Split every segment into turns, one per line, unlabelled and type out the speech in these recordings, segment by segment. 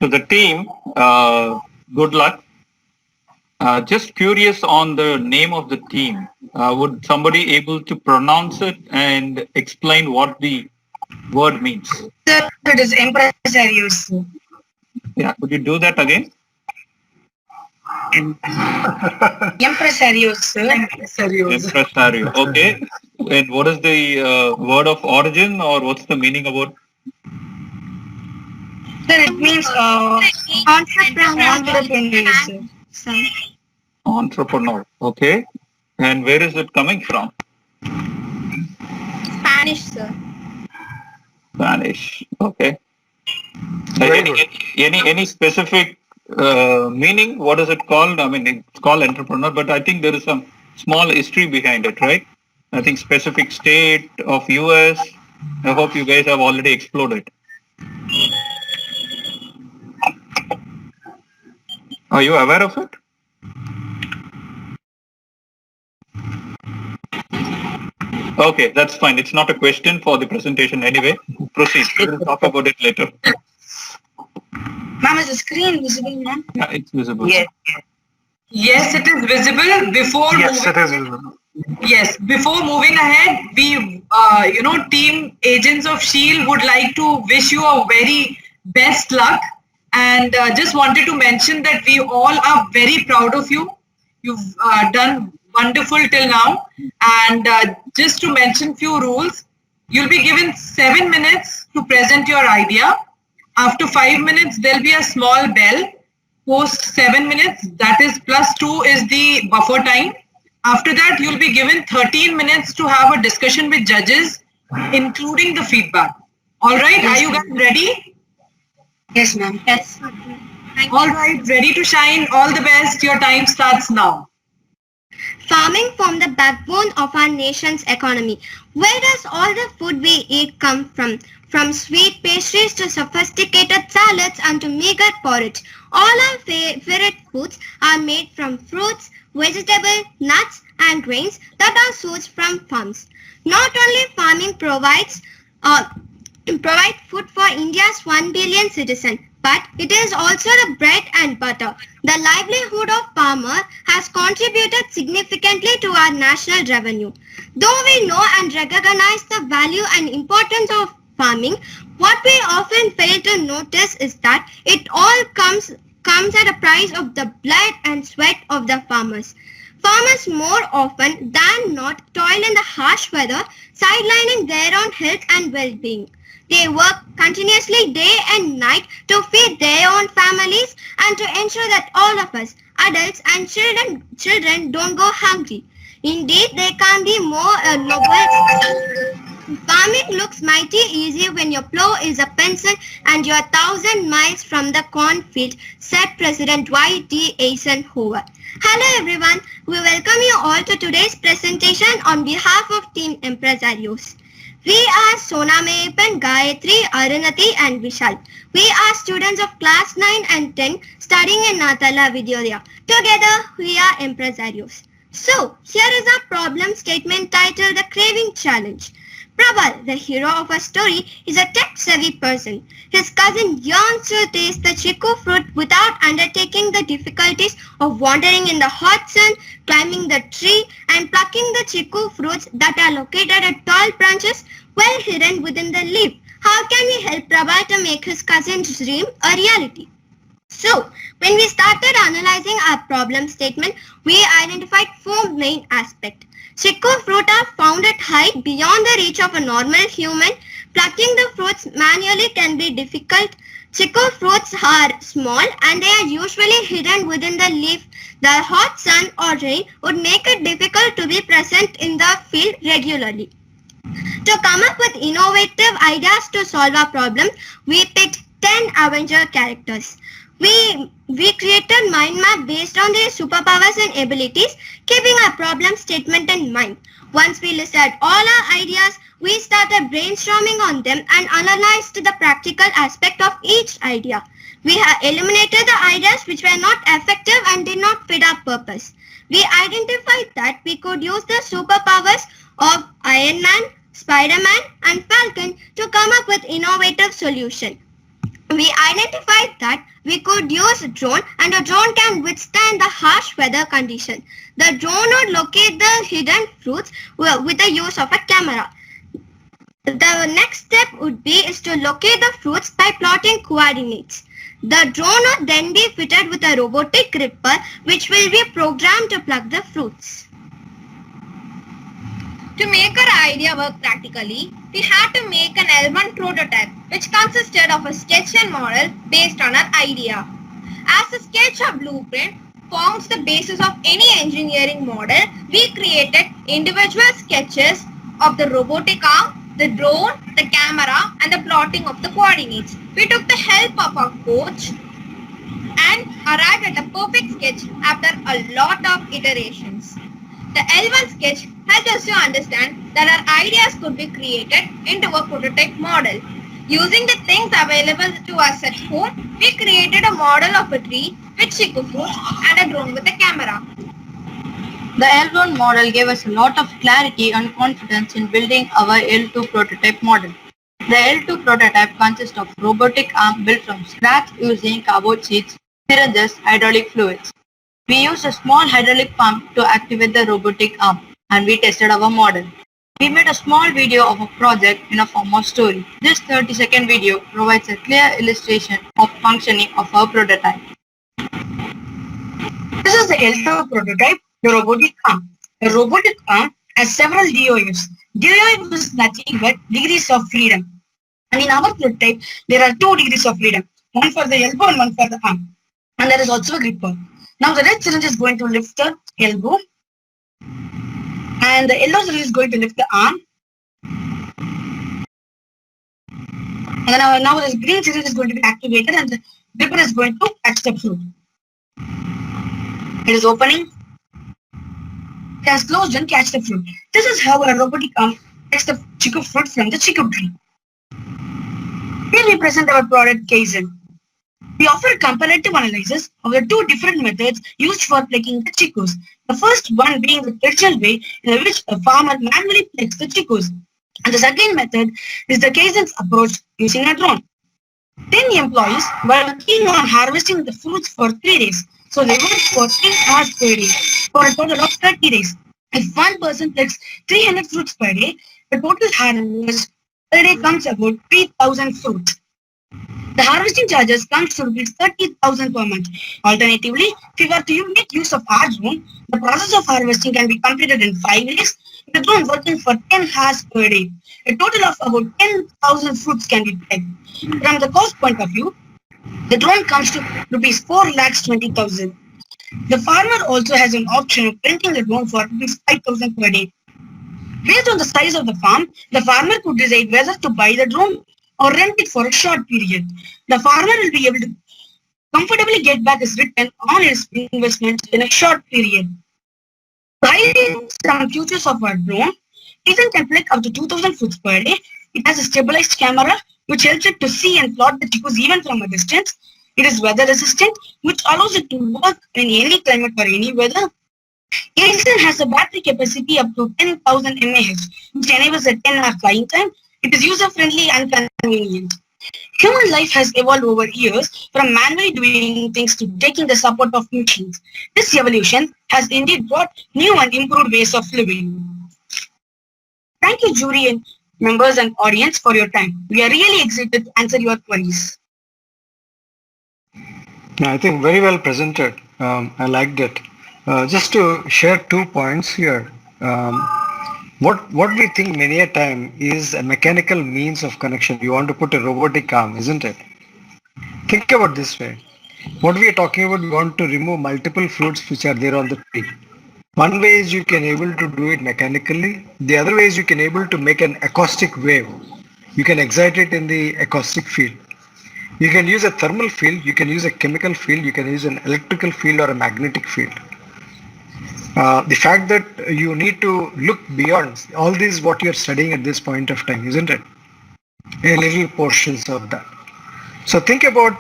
To the team, good luck. Just curious on the name of the team. Would somebody able to pronounce it and explain what the word means?
Sir, it is empresarios.
Yeah, could you do that again?
Empresarios, sir.
Empresario. Okay. And what is the word of origin, or what's the meaning about?
Sir, it means entrepreneurs, sir.
Entrepreneur. Okay. And where is it coming from?
Spanish, sir.
Spanish. Okay.
Very
Any,
good.
any specific meaning? What is it called? I mean, it's called entrepreneur, but I think there is some small history behind it, right? I think specific state of US. I hope you guys have already explored it. Are you aware of it? Okay, that's fine. It's not a question for the presentation anyway. Proceed. We'll talk about it later.
Ma'am, is the screen visible, ma'am?
Yeah, it's visible.
Yes, it is visible.
Yes, it is visible.
Yes, before moving ahead, we, team agents of Shield would like to wish you a very best luck, and just wanted to mention that we all are very proud of you. You've done wonderful till now, and just to mention few rules, you'll be given 7 minutes to present your idea. After 5 minutes, there'll be a small bell. Post 7 minutes, that is +2 is the buffer time. After that, you'll be given 13 minutes to have a discussion with judges, including the feedback. All right, are you guys ready?
Yes, ma'am.
Yes.
All right, ready to shine. All the best. Your time starts now.
Farming forms the backbone of our nation's economy. Where does all the food we eat come from? From sweet pastries to sophisticated salads and to meager porridge, all our favorite foods are made from fruits, vegetables, nuts and grains that are sourced from farms. Not only farming provides food for India's 1 billion citizens, but it is also the bread and butter. The livelihood of farmer has contributed significantly to our national revenue. Though we know and recognize the value and importance of farming, what we often fail to notice is that it all comes at a price of the blood and sweat of the farmers. Farmers more often than not toil in the harsh weather, sidelining their own health and well-being. They work continuously day and night to feed their own families and to ensure that all of us, adults and children don't go hungry. Indeed, there can't be more noble. Farming looks mighty easy when your plow is a pencil and you're 1,000 miles from the cornfield, said President Y.D. Eisenhower. Hello everyone, we welcome you all to today's presentation on behalf of Team Empresarios. We are Sona Meyapan, Gayatri, Arunati and Vishal. We are students of class 9 and 10 studying in Natala Vidyodia. Together, we are Empresarios. So, here is our problem statement titled The Craving Challenge. Prabal, the hero of our story, is a tech-savvy person. His cousin yearns to taste the chiku fruit without undertaking the difficulties of wandering in the hot sun, climbing the tree, and plucking the chiku fruits that are located at tall branches well hidden within the leaf. How can we help Prabal to make his cousin's dream a reality? So, when we started analyzing our problem statement, we identified 4 main aspects. Chiku fruit are found at height beyond the reach of a normal human. Plucking the fruits manually can be difficult. Chiku fruits are small and they are usually hidden within the leaf. The hot sun or rain would make it difficult to be present in the field regularly. To come up with innovative ideas to solve our problem, we picked 10 Avenger characters. We created mind map based on their superpowers and abilities, keeping our problem statement in mind. Once we listed all our ideas, we started brainstorming on them and analyzed the practical aspect of each idea. We have eliminated the ideas which were not effective and did not fit our purpose. We identified that we could use the superpowers of Iron Man, Spider-Man and Falcon to come up with innovative solutions. We identified that we could use a drone and a drone can withstand the harsh weather condition. The drone would locate the hidden fruits with the use of a camera. The next step would be is to locate the fruits by plotting coordinates. The drone would then be fitted with a robotic gripper which will be programmed to pluck the fruits. To make our idea work practically, we had to make an L1 prototype which consisted of a sketch and model based on our idea. As a sketch or blueprint forms the basis of any engineering model, we created individual sketches of the robotic arm, the drone, the camera and the plotting of the coordinates. We took the help of our coach and arrived at a perfect sketch after a lot of iterations. The L1 sketch helped us to understand that our ideas could be created into a prototype model. Using the things available to us at home, we created a model of a tree with chiku fruits and a drone with a camera.
The L1 model gave us a lot of clarity and confidence in building our L2 prototype model. The L2 prototype consists of robotic arm built from scratch using cardboard sheets, syringes, hydraulic fluids. We used a small hydraulic pump to activate the robotic arm and we tested our model. We made a small video of a project in a form of story. This 30-second video provides a clear illustration of functioning of our prototype.
This is the L2 prototype, the robotic arm. The robotic arm has several DOFs. DOF is nothing but degrees of freedom. And in our prototype, there are 2 degrees of freedom. One for the elbow and one for the arm. And there is also a gripper. Now the red syringe is going to lift the elbow. And the yellow syringe is going to lift the arm. And then now the green syringe is going to be activated and the gripper is going to catch the fruit. It is opening. It has closed and catch the fruit. This is how a robotic arm takes the chiku fruit from the chiku tree. Here we present our product Kaizen. We offer comparative analysis of the 2 different methods used for plucking the chikus. The first one being the traditional way in which a farmer manually plucks the chikus. And the second method is the Kaizen's approach using a drone. 10 employees were working on harvesting the fruits for 3 days. So they worked for 10 hours per day for a total of 30 days. If one person plucks 300 fruits per day, the total harvest per day comes about 3,000 fruits. The harvesting charges comes to rupees 30,000 per month. Alternatively, if we were to make use of our drone, the process of harvesting can be completed in 5 days, with the drone working for 10 hours per day. A total of about 10,000 fruits can be plucked. From the cost point of view, the drone comes to rupees 4,20,000. The farmer also has an option of renting the drone for rupees 5,000 per day. Based on the size of the farm, the farmer could decide whether to buy the drone or rent it for a short period. The farmer will be able to comfortably get back his return on his investment in a short period. To highlight some features of our drone, Kaizen can pluck up to 2,000 fruits per day. It has a stabilized camera which helps it to see and plot the chikus even from a distance. It is weather resistant, which allows it to work in any climate or any weather. Kaizen has a battery capacity up to 10,000 mAh, which enables a 10-hour flying time. It is user-friendly and convenient. Human life has evolved over years from manually doing things to taking the support of machines. This evolution has indeed brought new and improved ways of living. Thank you, jury and members and audience, for your time. We are really excited to answer your queries.
I think very well presented. I liked it. Just to share 2 points here. What we think many a time is a mechanical means of connection. You want to put a robotic arm, isn't it? Think about this way. What we are talking about, we want to remove multiple fruits which are there on the tree. One way is you can able to do it mechanically. The other way is you can able to make an acoustic wave. You can excite it in the acoustic field. You can use a thermal field, you can use a chemical field, you can use an electrical field or a magnetic field. The fact that you need to look beyond all this what you're studying at this point of time, isn't it? A little portions of that. So think about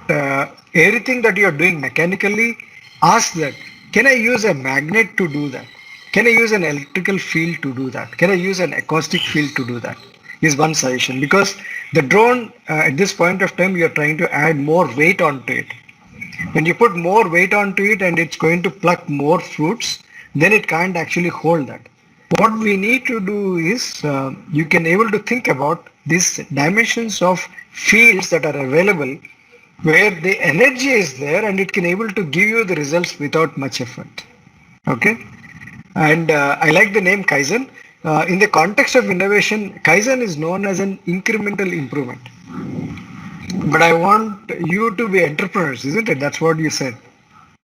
everything that you're doing mechanically. Ask that, can I use a magnet to do that? Can I use an electrical field to do that? Can I use an acoustic field to do that? Is one suggestion, because The drone, at this point of time, you're trying to add more weight onto it. When you put more weight onto it and it's going to pluck more fruits, then it can't actually hold that. What we need to do is you can able to think about these dimensions of fields that are available where the energy is there and it can able to give you the results without much effort. Okay. And I like the name Kaizen. In the context of innovation, Kaizen is known as an incremental improvement. But I want you to be entrepreneurs, isn't it? That's what you said.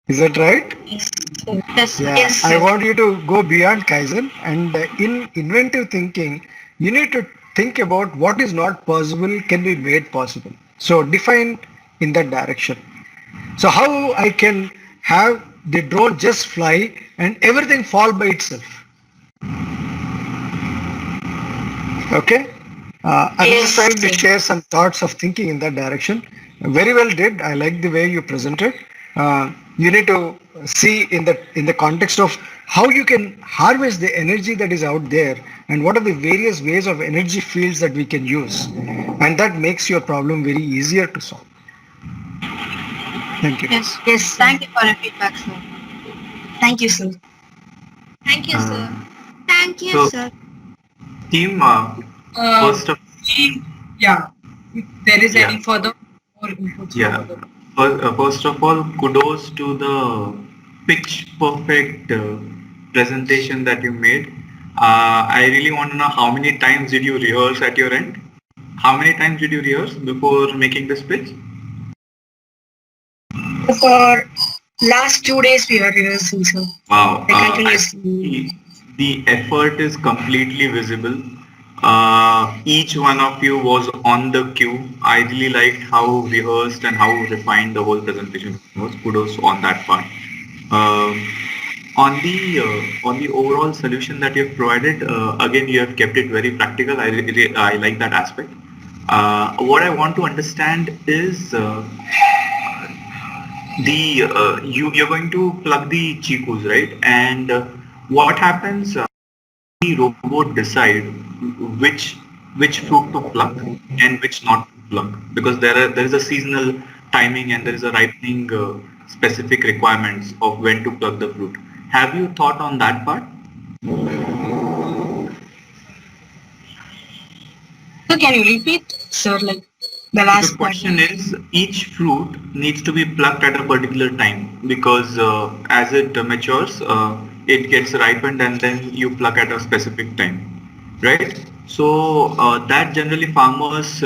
Is that right?
Yes.
Yeah.
Yes,
I
sir.
want you to go beyond Kaizen, and in inventive thinking, you need to think about what is not possible can be made possible. So define in that direction. So how I can have the drone just fly and everything fall by itself? Okay. I'm just
Yes,
trying to
sir.
share some thoughts of thinking in that direction. Very well did. I like the way you presented. You need to see in the context of how you can harvest the energy that is out there and what are the various ways of energy fields that we can use, and that makes your problem very easier to solve. Thank you.
Yes.
Yes, sir.
Thank you for your feedback, sir.
Thank you, sir.
Thank you, sir. Thank you,
So-
sir.
Team,
Uh,
first of
yeah, if there is
Yeah.
any further more inputs.
yeah, first of all, kudos to the pitch perfect presentation that you made. I really want to know how many times did you rehearse at your end? How many times did you rehearse before making this pitch?
For last 2 days we were rehearsing, sir.
Wow.
Like
I
continuously.
see the effort is completely visible. Each one of you was on the cue. I really liked how rehearsed and how refined the whole presentation was. Kudos on that part. Um, on the overall solution that you have provided, again you have kept it very practical. I like that aspect. What I want to understand is you're going to plug the chikus, right? And what happens? The robot decide which fruit to pluck and which not to pluck, because there is a seasonal timing and there is a ripening specific requirements of when to pluck the fruit. Have you thought on that part?
So can you repeat, sir, like the
The
last part?
question is, each fruit needs to be plucked at a particular time, because as it matures, it gets ripened and then you pluck at a specific time, right? So that generally farmers,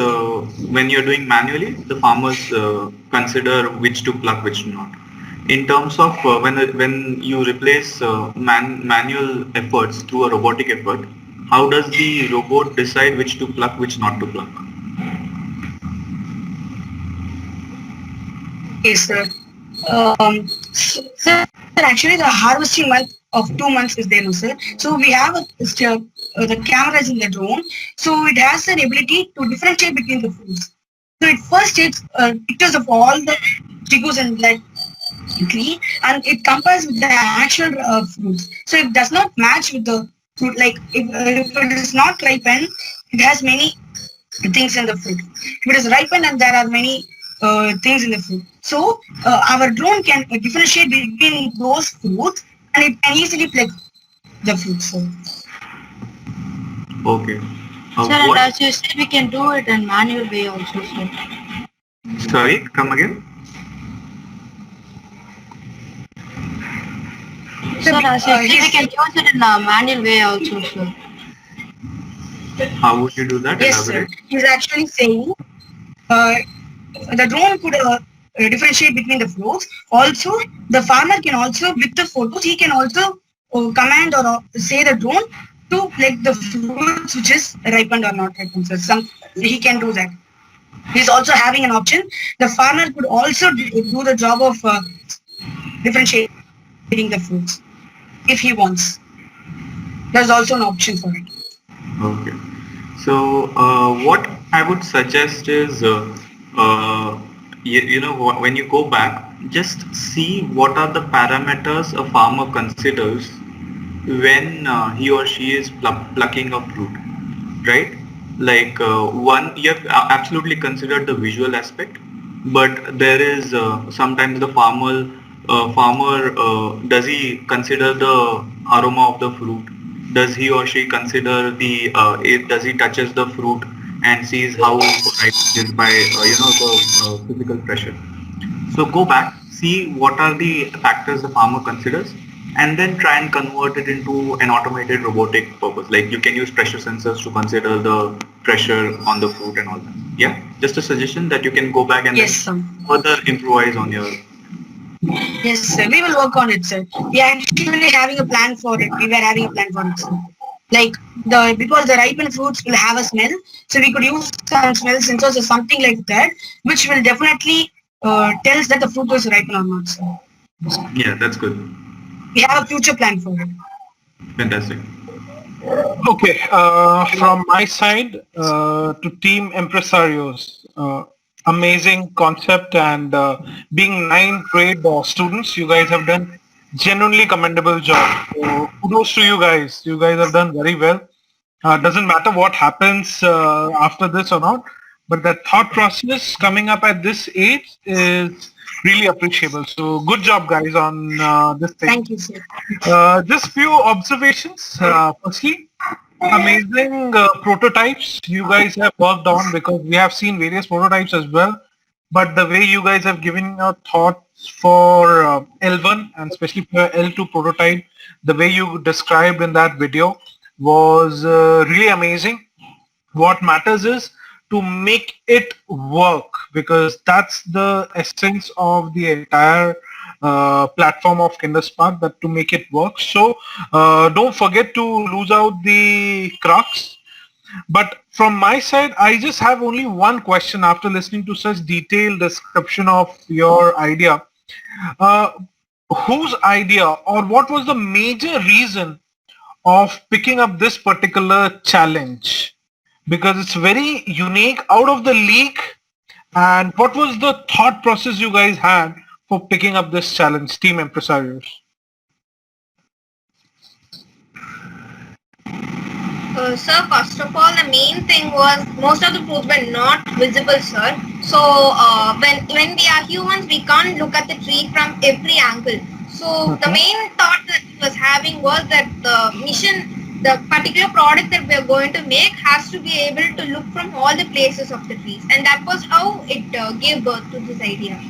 when you're doing manually, the farmers consider which to pluck, which not. In terms of when you replace manual efforts through a robotic effort, how does the robot decide which to pluck, which not to pluck?
Yes, sir. Sir, actually the harvesting month of 2 months is there, no, sir. So we have the cameras in the drone. So it has an ability to differentiate between the fruits. So it first takes pictures of all the chikus and like tree, and it compares with the actual fruits. So it does not match with the fruit. Like if it is not ripened, it has many things in the fruit. If it is ripened and there are many things in the fruit. So our drone can differentiate between those fruits and it can easily pluck the fruits. So.
Okay.
Sir, and
What?
as you said, we can do it in manual way also, sir.
Sorry, come again.
Sir, as you said, we can use it in a manual way also, sir.
How would you do that?
Yes, sir.
Elaborate.
He's actually saying the drone could differentiate between the fruits. Also, the farmer can also, with the photos, he can also command or say the drone to like the fruits which is ripened or not ripened. So he can do that. He's also having an option. The farmer could also do the job of differentiating the fruits if he wants. There's also an option for it.
Okay. So what I would suggest is, when you go back, just see what are the parameters a farmer considers when he or she is plucking a fruit, right? Like one, you have absolutely considered the visual aspect, but there is sometimes the farmer does he consider the aroma of the fruit? Does he or she consider the does he touches the fruit and sees how ripe it is by the physical pressure? So go back, see what are the factors the farmer considers, and then try and convert it into an automated robotic purpose. Like you can use pressure sensors to consider the pressure on the fruit and all that. Yeah, just a suggestion that you can go back and
Yes,
then
sir.
further improvise on your.
Yes, sir. We will work on it, sir. We are actually having a plan for it. We were having a plan for it, sir. Like because the ripened fruits will have a smell, so we could use some smell sensors or something like that, which will definitely tells that the fruit was ripened or not, sir.
Yeah, that's good.
We have a future plan for it.
Fantastic.
Okay, from my side to Team Empresarios, amazing concept and being 9th grade students, you guys have done genuinely commendable job. So kudos to you guys. You guys have done very well. Doesn't matter what happens after this or not, but the thought process coming up at this age is really appreciable. So good job guys on this thing.
Thank you, sir.
Just few observations. Firstly, amazing prototypes you guys have worked on, because we have seen various prototypes as well. But the way you guys have given your thoughts for L1 and especially for L2 prototype, the way you described in that video was really amazing. What matters is to make it work, because that's the essence of the entire platform of KinderSpark, that to make it work. So don't forget to lose out the crux. But from my side, I just have only one question after listening to such detailed description of your idea. Uh, whose idea, or what was the major reason of picking up this particular challenge? Because it's very unique, out of the league. And what was the thought process you guys had for picking up this challenge, Team Empresarios?
Sir, first of all, the main thing was most of the fruits were not visible, sir. So when we are humans, we can't look at the tree from every angle. So the main thought that he was having was that the mission, the particular product that we are going to make has to be able to look from all the places of the trees, and that was how it gave birth to this idea.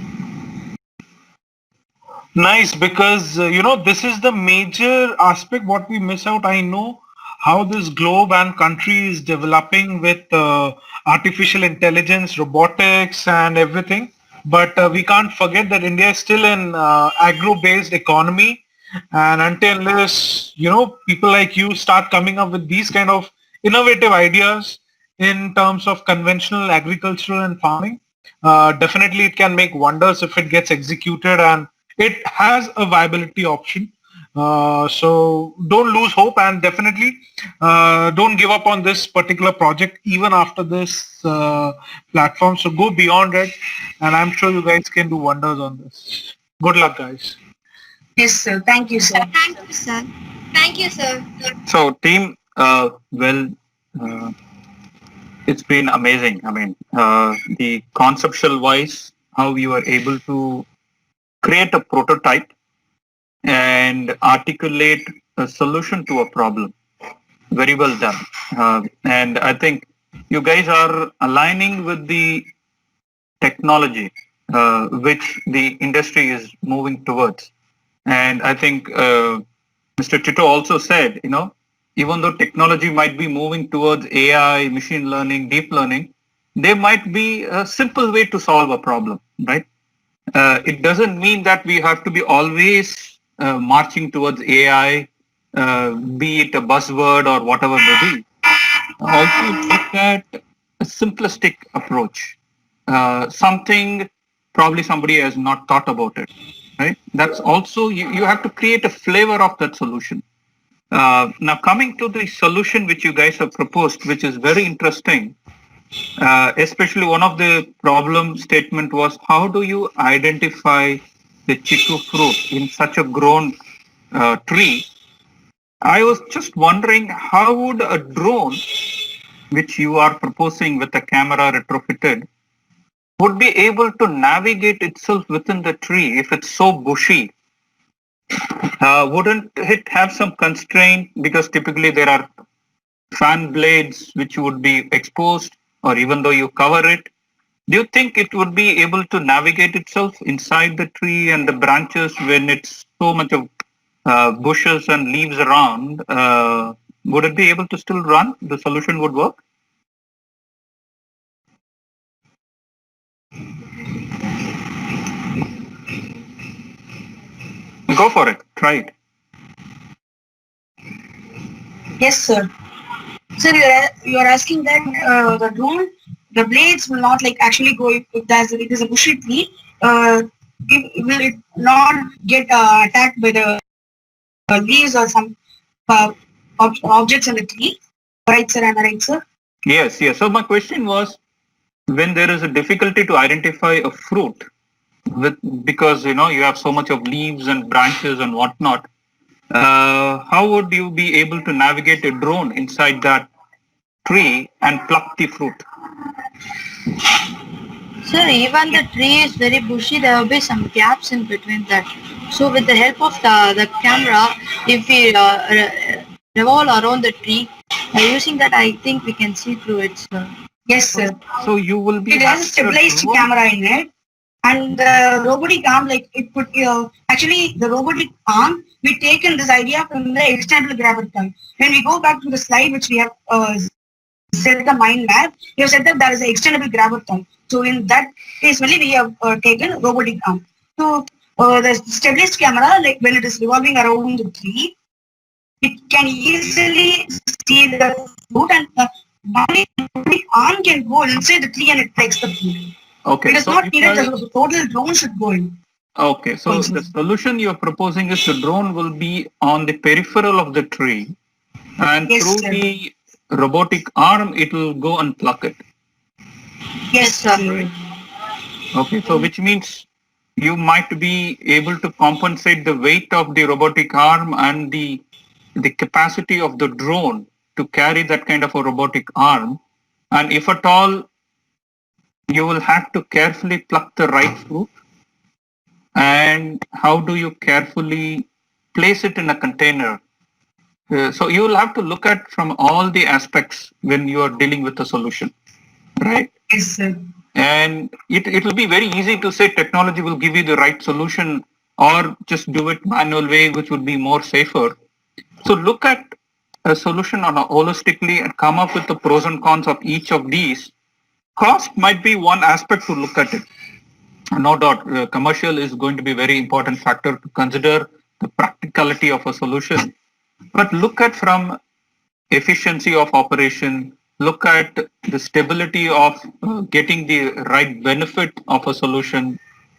Nice, because this is the major aspect what we miss out. I know how this globe and country is developing with artificial intelligence, robotics and everything. But we can't forget that India is still an agro-based economy. And until unless, people like you start coming up with these kind of innovative ideas in terms of conventional agriculture and farming, definitely it can make wonders if it gets executed and it has a viability option. So don't lose hope, and definitely don't give up on this particular project even after this platform. So go beyond it, and I'm sure you guys can do wonders on this. Good luck, guys.
Yes, sir. Thank you, sir.
Thank you, sir. Thank you, sir.
So team, it's been amazing. I mean, the conceptual wise, how you are able to create a prototype and articulate a solution to a problem. Very well done. And I think you guys are aligning with the technology which the industry is moving towards. And I think Mr. Tito also said, even though technology might be moving towards AI, machine learning, deep learning, there might be a simple way to solve a problem, right? It doesn't mean that we have to be always marching towards AI, be it a buzzword or whatever may be. Also look at a simplistic approach, something probably somebody has not thought about it, right? That's also, you have to create a flavor of that solution. Now coming to the solution which you guys have proposed, which is very interesting, especially one of the problem statement was, how do you identify the chiku fruit in such a grown tree? I was just wondering, how would a drone which you are proposing with a camera retrofitted, would be able to navigate itself within the tree if it's so bushy? Wouldn't it have some constraint, because typically there are fan blades which would be exposed, or even though you cover it, do you think it would be able to navigate itself inside the tree and the branches when it's so much of bushes and leaves around? Would it be able to still run? The solution would work? Go for it. Try it.
Yes, sir. Sir, you are asking that the drone, the blades will not like actually go if it is a bushy tree. Will it not get attacked by the leaves or some objects in the tree? Right, sir. Am I right, sir?
Yes, yes. So my question was, when there is a difficulty to identify a fruit, because you have so much of leaves and branches and whatnot, how would you be able to navigate a drone inside that tree and pluck the fruit?
Sir, even the tree is very bushy, there will be some gaps in between that. So with the help of the camera, if we revolve around the tree, using that I think we can see through it, sir.
Yes, sir.
So you will be
It has a stabilized camera in it, and the robotic arm, like it could actually the robotic arm, we taken this idea from the extendable graviton. When we go back to the slide which we have set the mind map, we have said that there is an extendable graviton. So in that case only we have taken robotic arm. So the stabilized camera, like when it is revolving around the tree, it can easily see the fruit, and the arm can go inside the tree and it takes the fruit.
Okay.
It is
So
not
if
needed, the total drone should go in.
Okay, so the solution you're proposing is the drone will be on the peripheral of the tree, and
Yes,
through
sir.
the robotic arm, it will go and pluck it.
Yes, sir.
Okay, so which means you might be able to compensate the weight of the robotic arm and the capacity of the drone to carry that kind of a robotic arm. And if at all, you will have to carefully pluck the right fruit. And how do you carefully place it in a container? So you will have to look at from all the aspects when you are dealing with a solution, right?
Yes, sir.
And it will be very easy to say technology will give you the right solution, or just do it manual way, which would be more safer. So look at a solution on a holistically and come up with the pros and cons of each of these. Cost might be one aspect to look at it. No doubt, commercial is going to be a very important factor to consider the practicality of a solution. But look at from efficiency of operation, look at the stability of getting the right benefit of a solution.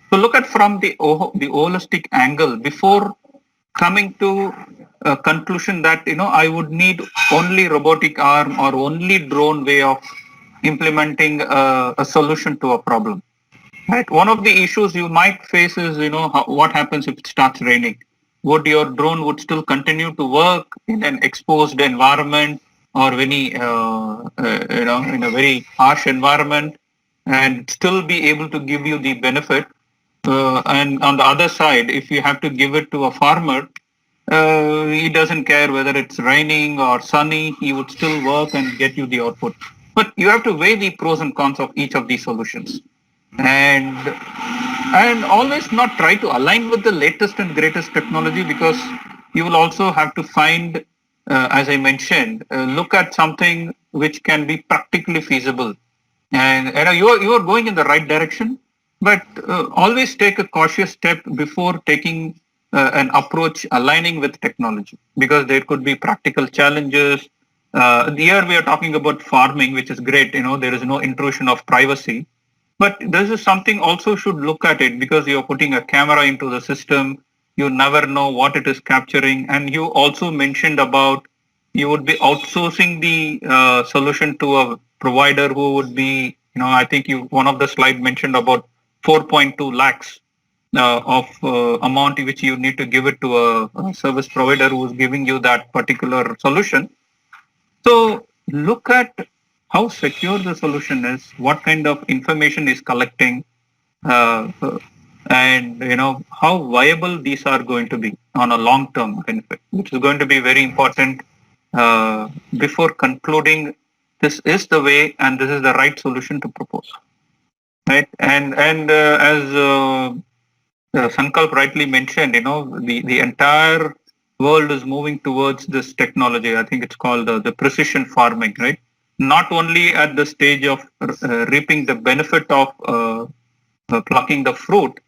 So look at from the holistic angle before coming to a conclusion that I would need only robotic arm or only drone way of implementing a solution to a problem. Right. One of the issues you might face is, what happens if it starts raining? Would your drone would still continue to work in an exposed environment, or any, in a very harsh environment, and still be able to give you the benefit? And on the other side, if you have to give it to a farmer, he doesn't care whether it's raining or sunny, he would still work and get you the output. But you have to weigh the pros and cons of each of these solutions. And always not try to align with the latest and greatest technology, because you will also have to find, as I mentioned, look at something which can be practically feasible. And you are going in the right direction, but always take a cautious step before taking an approach aligning with technology, because there could be practical challenges. Here we are talking about farming, which is great. There is no intrusion of privacy. But this is something also should look at it, because you're putting a camera into the system. You never know what it is capturing. And you also mentioned about you would be outsourcing the solution to a provider who would be, I think one of the slide mentioned about 4.2 lakhs of amount which you need to give it to a service provider who is giving you that particular solution. So look at how secure the solution is, what kind of information is collecting, uh, and how viable these are going to be on a long-term benefit, which is going to be very important before concluding this is the way and this is the right solution to propose, right? And as Sankalp rightly mentioned, the entire world is moving towards this technology. I think it's called the precision farming, right? Not only at the stage of reaping the benefit of plucking the fruit,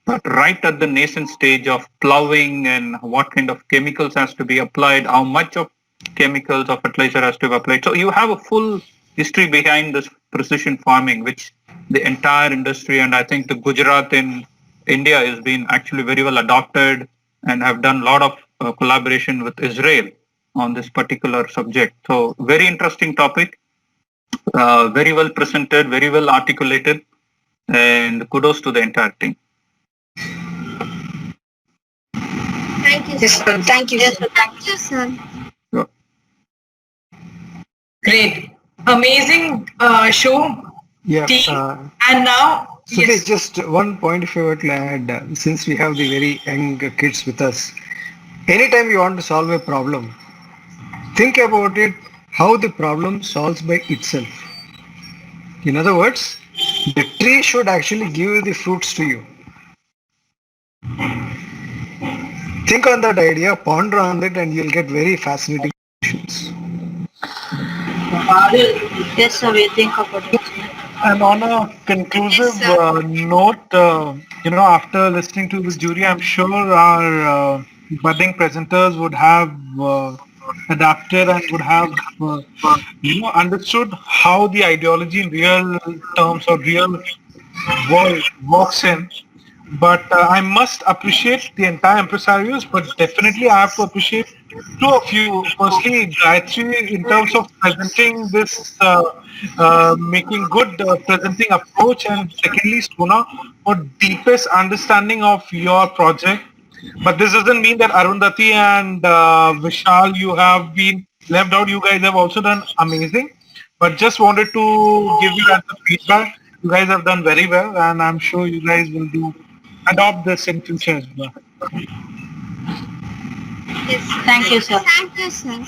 but right at the nascent stage of plowing and what kind of chemicals has to be applied, how much of chemicals or fertilizer has to be applied. So you have a full history behind this precision farming, which the entire industry, and I think the Gujarat in India has been actually very well adopted and have done a lot of collaboration with Israel on this particular subject. So very interesting topic, very well presented, very well articulated, and kudos to the entire team.
Thank you,
Yes,
sir.
sir. Thank you.
Yes, sir.
Thank you, sir.
Sure.
Great. Amazing show.
Yeah.
Team. And now,
So
yes.
just one point if I were to add, since we have the very young kids with us, anytime you want to solve a problem, think about it, how the problem solves by itself. In other words, the tree should actually give you the fruits to you. Think on that idea, ponder on it, and you'll get very fascinating solutions.
Yes, sir. We think about it.
And on a conclusive
Yes, sir.
note, after listening to this jury, I'm sure our budding presenters would have adapted and would have, understood how the ideology in real terms or real world works in. But I must appreciate the entire impresarios, but definitely I have to appreciate two of you. Firstly, Gayatri, in terms of presenting this, making good presenting approach, and secondly, Sona, for deepest understanding of your project. But this doesn't mean that Arundhati and Vishal, you have been left out. You guys have also done amazing. But just wanted to give you as a feedback. You guys have done very well, and I'm sure you guys will adopt this in future as well.
Yes, sir.
Thank you, sir.
Thank you, sir.